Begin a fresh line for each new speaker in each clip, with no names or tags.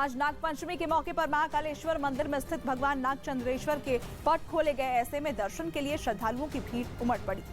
आज नागपंचमी के मौके पर महाकालेश्वर मंदिर में स्थित भगवान नागचंद्रेश्वर के पट खोले गए। ऐसे में दर्शन के लिए श्रद्धालुओं की भीड़ उमड़ पड़ी।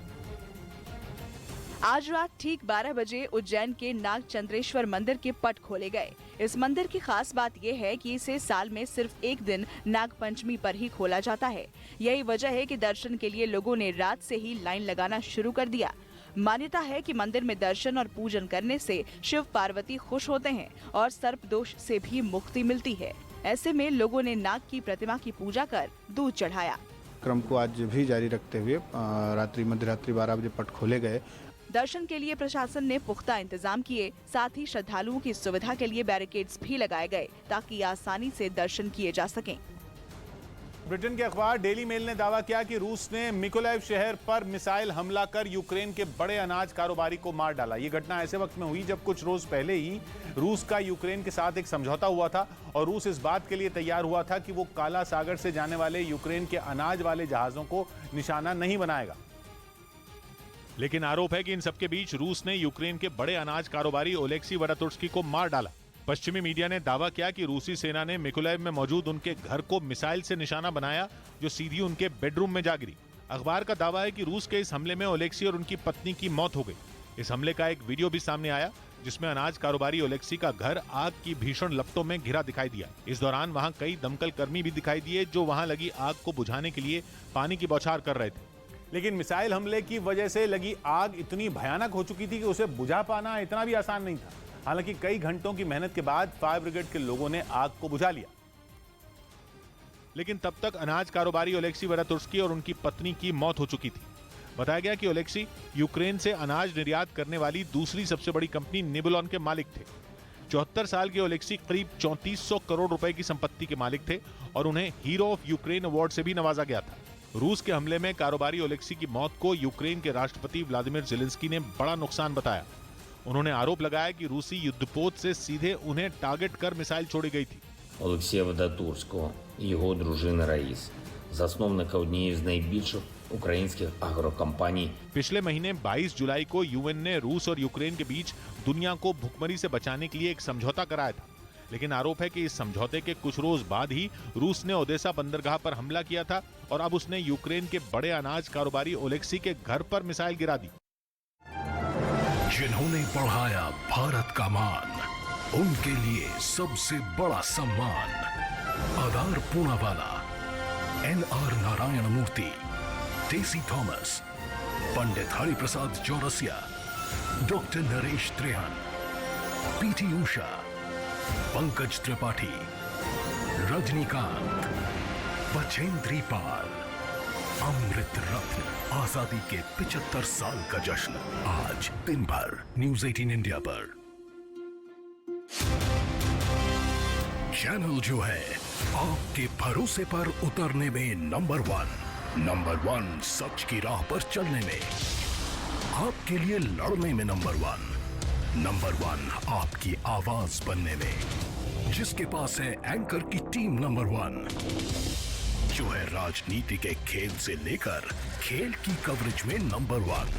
आज रात ठीक 12 बजे उज्जैन के नागचंद्रेश्वर मंदिर के पट खोले गए। इस मंदिर की खास बात यह है कि इसे साल में सिर्फ एक दिन नागपंचमी पर ही खोला जाता है। यही वजह है कि दर्शन के लिए लोगों ने रात से ही लाइन लगाना शुरू कर दिया। मान्यता है कि मंदिर में दर्शन और पूजन करने से शिव पार्वती खुश होते हैं और सर्प दोष से भी मुक्ति मिलती है। ऐसे में लोगों ने नाग की प्रतिमा की पूजा कर दूध चढ़ाया।
क्रम को आज भी जारी रखते हुए मध्यरात्रि 12 बजे पट खोले गए।
दर्शन के लिए प्रशासन ने पुख्ता इंतजाम किए। साथ ही श्रद्धालुओं की सुविधा के लिए बैरिकेड्स भी लगाए गए ताकि आसानी से दर्शन किए जा सकें।
ब्रिटेन के अखबार डेली मेल ने दावा किया कि रूस ने मिकोलाइव शहर पर मिसाइल हमला कर यूक्रेन के बड़े अनाज कारोबारी को मार डाला। ये घटना ऐसे वक्त में हुई जब कुछ रोज पहले ही रूस का यूक्रेन के साथ एक समझौता हुआ था और रूस इस बात के लिए तैयार हुआ था कि वो काला सागर से जाने वाले यूक्रेन के अनाज वाले जहाजों को निशाना नहीं बनाएगा। लेकिन आरोप है कि इन सबके बीच रूस ने यूक्रेन के बड़े अनाज कारोबारी ओलेक्सी वरातुर्स्की को मार डाला। पश्चिमी मीडिया ने दावा किया कि रूसी सेना ने मिकोलाइव में मौजूद उनके घर को मिसाइल से निशाना बनाया जो सीधी उनके बेडरूम में जा गिरी। अखबार का दावा है कि रूस के इस हमले में ओलेक्सी और उनकी पत्नी की मौत हो गई। इस हमले का एक वीडियो भी सामने आया जिसमें अनाज कारोबारी ओलेक्सी का घर आग की भीषण लपटों में घिरा दिखाई दिया। इस दौरान वहां कई दमकल कर्मी भी दिखाई दिए जो वहां लगी आग को बुझाने के लिए पानी की बौछार कर रहे थे। लेकिन मिसाइल हमले की वजह से लगी आग इतनी भयानक हो चुकी थी कि उसे बुझा पाना इतना भी आसान नहीं था। हालांकि कई घंटों की मेहनत के बाद फायर ब्रिगेड के लोगों ने आग को बुझा लिया। लेकिन तब तक अनाज कारोबारी ओलेक्सी वरातुर्स्की और उनकी पत्नी की मौत हो चुकी थी। बताया गया कि ओलेक्सी यूक्रेन से अनाज निर्यात करने वाली दूसरी सबसे बड़ी कंपनी निबुलॉन के मालिक थे। 74 साल के ओलेक्सी करीब 3400 करोड़ रुपए की संपत्ति के मालिक थे और उन्हें हीरो ऑफ यूक्रेन अवार्ड से भी नवाजा गया था। रूस के हमले में कारोबारी ओलेक्सी की मौत को यूक्रेन के राष्ट्रपति व्लादिमीर ज़ेलेंस्की ने बड़ा नुकसान बताया। उन्होंने आरोप लगाया कि रूसी युद्धपोत से सीधे उन्हें टारगेट कर मिसाइल छोड़ी गई थी।
Олексія Вадатурського і його дружини Раїс, засновника однієї з найбільших українських агрокомпаній.
पिछले महीने 22 जुलाई को यूएन ने रूस और यूक्रेन के बीच दुनिया को भुखमरी से बचाने के लिए एक समझौता कराया था। लेकिन आरोप है कि इस समझौते के कुछ रोज बाद ही रूस ने ओदेसा बंदरगाह पर हमला किया था और अब उसने यूक्रेन के बड़े अनाज कारोबारी ओलेक्सी के घर पर मिसाइल गिरा दी।
जिन्होंने बढ़ाया भारत का मान, उनके लिए सबसे बड़ा सम्मान आधार पूनावाला, NR नारायण मूर्ति, टेसी थॉमस, पंडित हरिप्रसाद चौरसिया, डॉक्टर नरेश त्रेहन, PT उषा, पंकज त्रिपाठी, रजनीकांत, बछेंद्री पाल, अमृत रत्न। आजादी के 75 साल का जश्न आज दिन भर न्यूज 18 इंडिया पर। चैनल जो है आपके भरोसे पर उतरने में नंबर 1 सच की राह पर चलने में, आपके लिए लड़ने में नंबर 1 आपकी आवाज बनने में। जिसके पास है एंकर की टीम नंबर 1, जो है राजनीति के खेल से लेकर खेल की कवरेज में नंबर 1।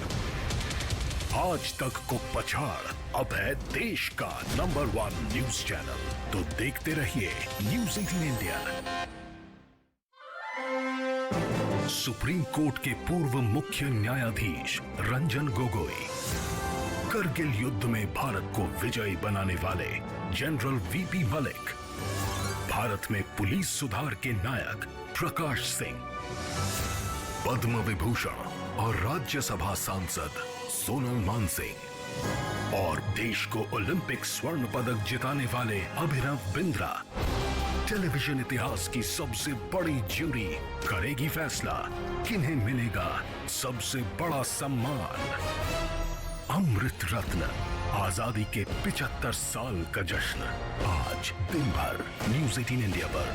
आज तक को पछाड़ अब है देश का नंबर 1 न्यूज चैनल। तो देखते रहिए न्यूज 18 इंडिया। सुप्रीम कोर्ट के पूर्व मुख्य न्यायाधीश रंजन गोगोई, करगिल युद्ध में भारत को विजयी बनाने वाले जनरल VP मलिक, भारत में पुलिस सुधार के नायक प्रकाश सिंह, पद्म विभूषण और राज्यसभा सांसद सोनल मानसिंह और देश को ओलंपिक स्वर्ण पदक जिताने वाले अभिनव बिंद्रा। टेलीविजन इतिहास की सबसे बड़ी ज्यूरी करेगी फैसला किन्हें मिलेगा सबसे बड़ा सम्मान। अमृत रत्न, आजादी के 75 साल का जश्न आज दिन भर न्यूज 18 इंडिया पर।